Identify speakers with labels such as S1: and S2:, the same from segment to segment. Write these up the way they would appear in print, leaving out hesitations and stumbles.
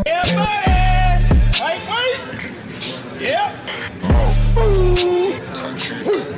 S1: Yeah, buddy. Wait. Yeah.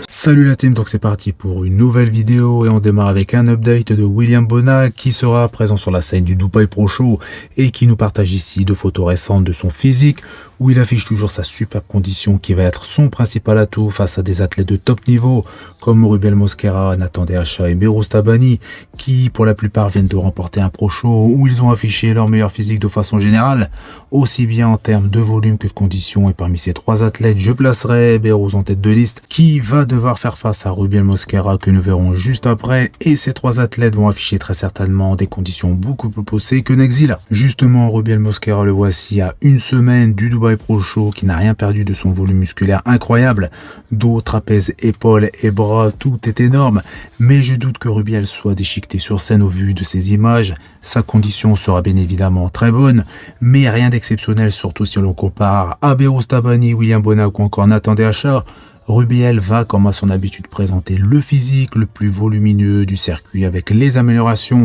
S2: Salut la team, donc c'est parti pour une nouvelle vidéo et on démarre avec un update de William Bonac qui sera présent sur la scène du Dubai Pro Show et qui nous partage ici deux photos récentes de son physique où il affiche toujours sa superbe condition qui va être son principal atout face à des athlètes de top niveau comme Rubiel Mosquera, Nathan Dehacha et Behrouz Tabani qui pour la plupart viennent de remporter un Pro Show où ils ont affiché leur meilleur physique de façon générale, aussi bien en termes de volume que de conditions. Et parmi ces trois athlètes, je placerai Behrouz en tête de liste qui va devoir faire face à Rubiel Mosquera que nous verrons juste après, et ces trois athlètes vont afficher très certainement des conditions beaucoup plus poussées que Nexila. Justement, Rubiel Mosquera le voici à une semaine du Dubai Pro Show qui n'a rien perdu de son volume musculaire incroyable, dos, trapèze, épaules et bras, tout est énorme, mais je doute que Rubiel soit déchiqueté sur scène au vu de ces images. Sa condition sera bien évidemment très bonne, mais rien d'exceptionnel, surtout si l'on compare à Behrouz Tabani, William Bonac ou encore Nathan Dehacha. Rubiel va, comme à son habitude, présenter le physique le plus volumineux du circuit avec les améliorations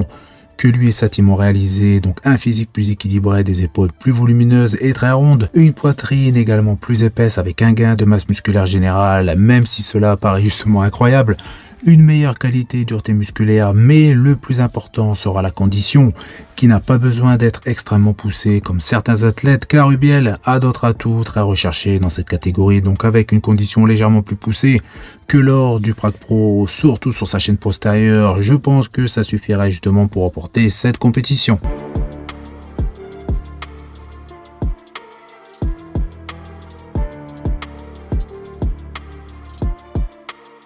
S2: que lui et sa team ont réalisées, donc un physique plus équilibré, des épaules plus volumineuses et très rondes, une poitrine également plus épaisse avec un gain de masse musculaire générale, même si cela paraît justement incroyable, une meilleure qualité et dureté musculaire, mais le plus important sera la condition, qui n'a pas besoin d'être extrêmement poussée comme certains athlètes, car Rubiel a d'autres atouts très recherchés dans cette catégorie, donc avec une condition légèrement plus poussée que lors du Prague Pro, surtout sur sa chaîne postérieure. Je pense que ça suffirait justement pour remporter cette compétition.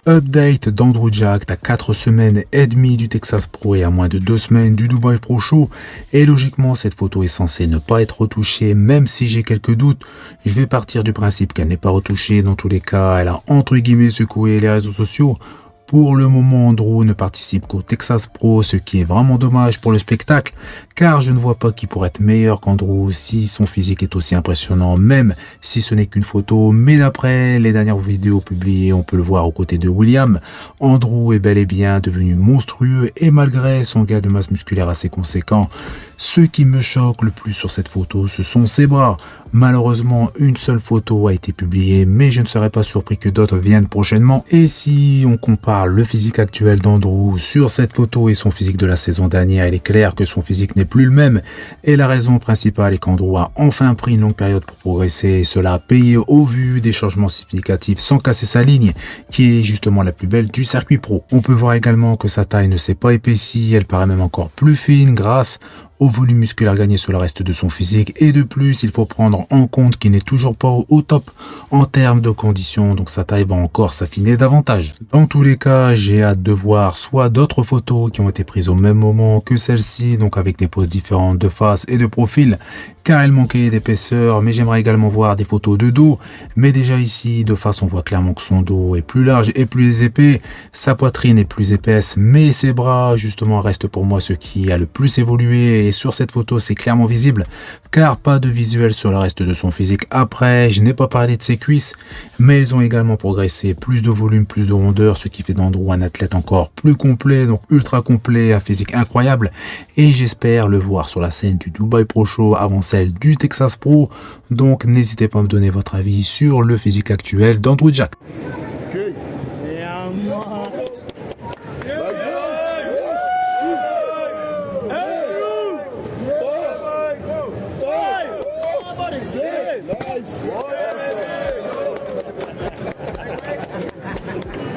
S2: Update d'Andrew Jack à 4 semaines et demie du Texas Pro et à moins de 2 semaines du Dubai Pro Show, et logiquement cette photo est censée ne pas être retouchée, même si j'ai quelques doutes. Je vais partir du principe qu'elle n'est pas retouchée. Dans tous les cas, elle a entre guillemets secoué les réseaux sociaux. Pour le moment, Andrew ne participe qu'au Texas Pro, ce qui est vraiment dommage pour le spectacle, car je ne vois pas qui pourrait être meilleur qu'Andrew si son physique est aussi impressionnant, même si ce n'est qu'une photo. Mais d'après les dernières vidéos publiées, on peut le voir aux côtés de William, Andrew est bel et bien devenu monstrueux, et malgré son gain de masse musculaire assez conséquent, ce qui me choque le plus sur cette photo, ce sont ses bras. Malheureusement, une seule photo a été publiée, mais je ne serais pas surpris que d'autres viennent prochainement. Et si on compare le physique actuel d'Andrew sur cette photo et son physique de la saison dernière, il est clair que son physique n'est plus le même. Et la raison principale est qu'Andrew a enfin pris une longue période pour progresser, et cela a payé au vu des changements significatifs sans casser sa ligne, qui est justement la plus belle du circuit pro. On peut voir également que sa taille ne s'est pas épaissie, elle paraît même encore plus fine grâce au volume musculaire gagné sur le reste de son physique, et de plus il faut prendre en compte qu'il n'est toujours pas au top en termes de conditions, donc sa taille va encore s'affiner davantage. Dans tous les cas, j'ai hâte de voir soit d'autres photos qui ont été prises au même moment que celle-ci, donc avec des poses différentes de face et de profil, car elle manquait d'épaisseur, mais j'aimerais également voir des photos de dos. Mais déjà ici, de face, on voit clairement que son dos est plus large et plus épais, sa poitrine est plus épaisse, mais ses bras justement restent pour moi ce qui a le plus évolué, et sur cette photo c'est clairement visible, car pas de visuel sur le reste de son physique. Après, je n'ai pas parlé de ses cuisses, mais elles ont également progressé, plus de volume, plus de rondeur, ce qui fait d'Andrew un athlète encore plus complet, donc ultra complet, un physique incroyable, et j'espère le voir sur la scène du Dubai Pro Show avant celle du Texas Pro. Donc n'hésitez pas à me donner votre avis sur le physique actuel d'Andrew Jack.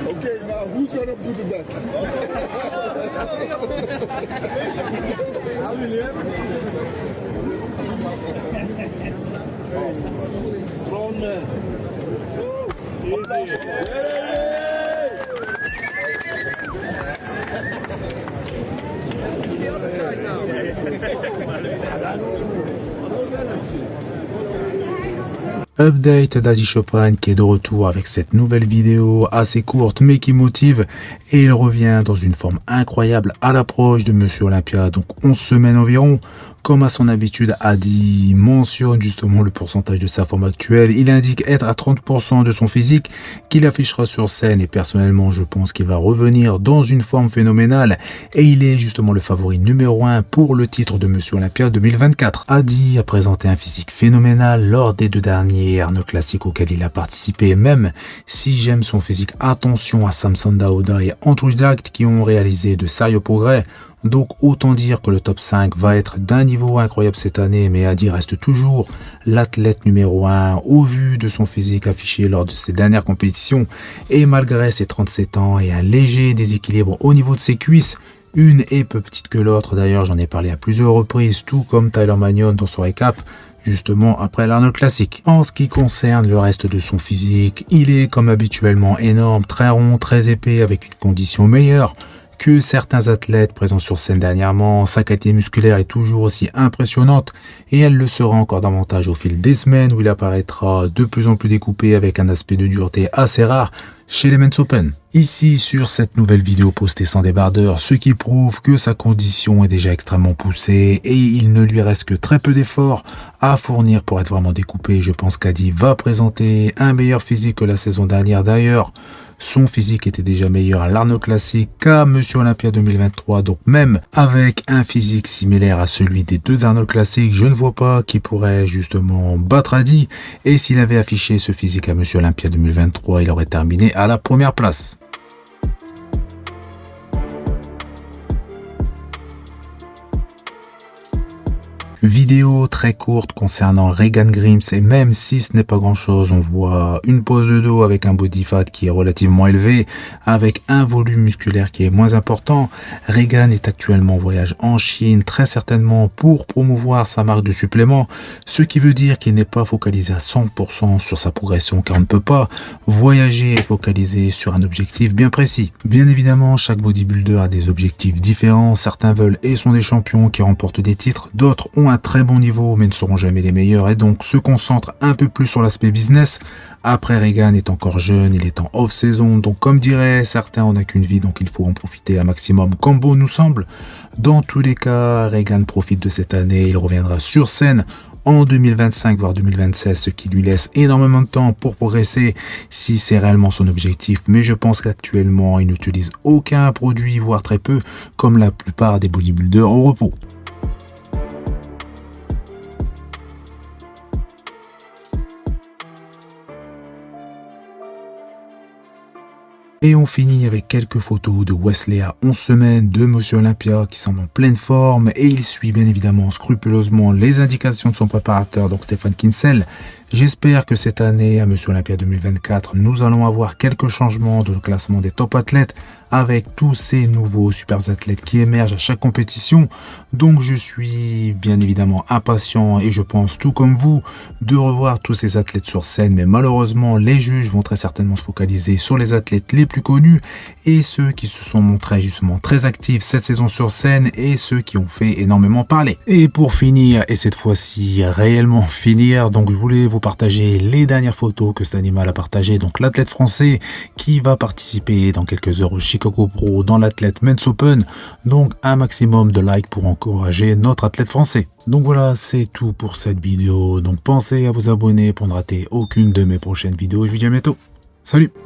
S3: Okay, now who's gonna put it back? Strong man.
S1: The other side now.
S2: Update d'Adi Chopin qui est de retour avec cette nouvelle vidéo assez courte mais qui motive, et il revient dans une forme incroyable à l'approche de Monsieur Olympia, donc 11 semaines environ. Comme à son habitude, Adi mentionne justement le pourcentage de sa forme actuelle. Il indique être à 30% de son physique qu'il affichera sur scène et personnellement je pense qu'il va revenir dans une forme phénoménale et il est justement le favori numéro 1 pour le titre de Monsieur Olympia 2024. Adi a présenté un physique phénoménal lors des 2 derniers Arnold Classic auxquels il a participé. Même si j'aime son physique, attention à Samson Dauda et Andrew Jack qui ont réalisé de sérieux progrès. Donc autant dire que le top 5 va être d'un niveau incroyable cette année, mais Adi reste toujours l'athlète numéro 1 au vu de son physique affiché lors de ses dernières compétitions et malgré ses 37 ans et un léger déséquilibre au niveau de ses cuisses. Une est peu petite que l'autre, d'ailleurs j'en ai parlé à plusieurs reprises, tout comme Tyler Magnon dans son récap, justement après l'Arnold Classic. En ce qui concerne le reste de son physique, il est comme habituellement énorme, très rond, très épais, avec une condition meilleure que certains athlètes présents sur scène dernièrement. Sa qualité musculaire est toujours aussi impressionnante et elle le sera encore davantage au fil des semaines où il apparaîtra de plus en plus découpé avec un aspect de dureté assez rare chez les Men's Open. Ici sur cette nouvelle vidéo postée sans débardeur, ce qui prouve que sa condition est déjà extrêmement poussée et il ne lui reste que très peu d'efforts à fournir pour être vraiment découpé. Je pense qu'Adi va présenter un meilleur physique que la saison dernière. D'ailleurs, son physique était déjà meilleur à l'Arnold Classic qu'à Monsieur Olympia 2023. Donc même avec un physique similaire à celui des 2 Arnold Classic, je ne vois pas qui pourrait justement battre Adi. Et s'il avait affiché ce physique à Monsieur Olympia 2023, il aurait terminé à la première place. Vidéo très courte concernant Regan Grimes et même si ce n'est pas grand chose, on voit une pose de dos avec un body fat qui est relativement élevé, avec un volume musculaire qui est moins important. Regan est actuellement en voyage en Chine, très certainement pour promouvoir sa marque de suppléments, ce qui veut dire qu'il n'est pas focalisé à 100% sur sa progression car on ne peut pas voyager et focaliser sur un objectif bien précis. Bien évidemment, chaque bodybuilder a des objectifs différents, certains veulent et sont des champions qui remportent des titres, d'autres ont un très bon niveau mais ne seront jamais les meilleurs et donc se concentrent un peu plus sur l'aspect business. Après, Regan est encore jeune, il est en off-saison, donc comme diraient certains, on n'a qu'une vie, donc il faut en profiter un maximum, comme bon nous semble. Dans tous les cas, Regan profite de cette année, il reviendra sur scène en 2025 voire 2026, ce qui lui laisse énormément de temps pour progresser si c'est réellement son objectif, mais je pense qu'actuellement il n'utilise aucun produit, voire très peu, comme la plupart des bodybuilders au repos. Et on finit avec quelques photos de Wesley à 11 semaines de Monsieur Olympia qui semble en pleine forme et il suit bien évidemment scrupuleusement les indications de son préparateur, donc Stéphane Kinsel. J'espère que cette année, à Monsieur Olympia 2024, nous allons avoir quelques changements dans le classement des top athlètes avec tous ces nouveaux super athlètes qui émergent à chaque compétition. Donc je suis bien évidemment impatient et je pense tout comme vous de revoir tous ces athlètes sur scène. Mais malheureusement, les juges vont très certainement se focaliser sur les athlètes les plus connus et ceux qui se sont montrés justement très actifs cette saison sur scène et ceux qui ont fait énormément parler. Et pour finir, et cette fois-ci réellement finir, donc je voulais vous partager les dernières photos que cet animal a partagées. Donc l'athlète français qui va participer dans quelques heures au Chicago Pro dans l'athlète Men's Open. Donc un maximum de likes pour encourager notre athlète français. Donc voilà, c'est tout pour cette vidéo. Donc pensez à vous abonner pour ne rater aucune de mes prochaines vidéos. Je vous dis à bientôt. Salut!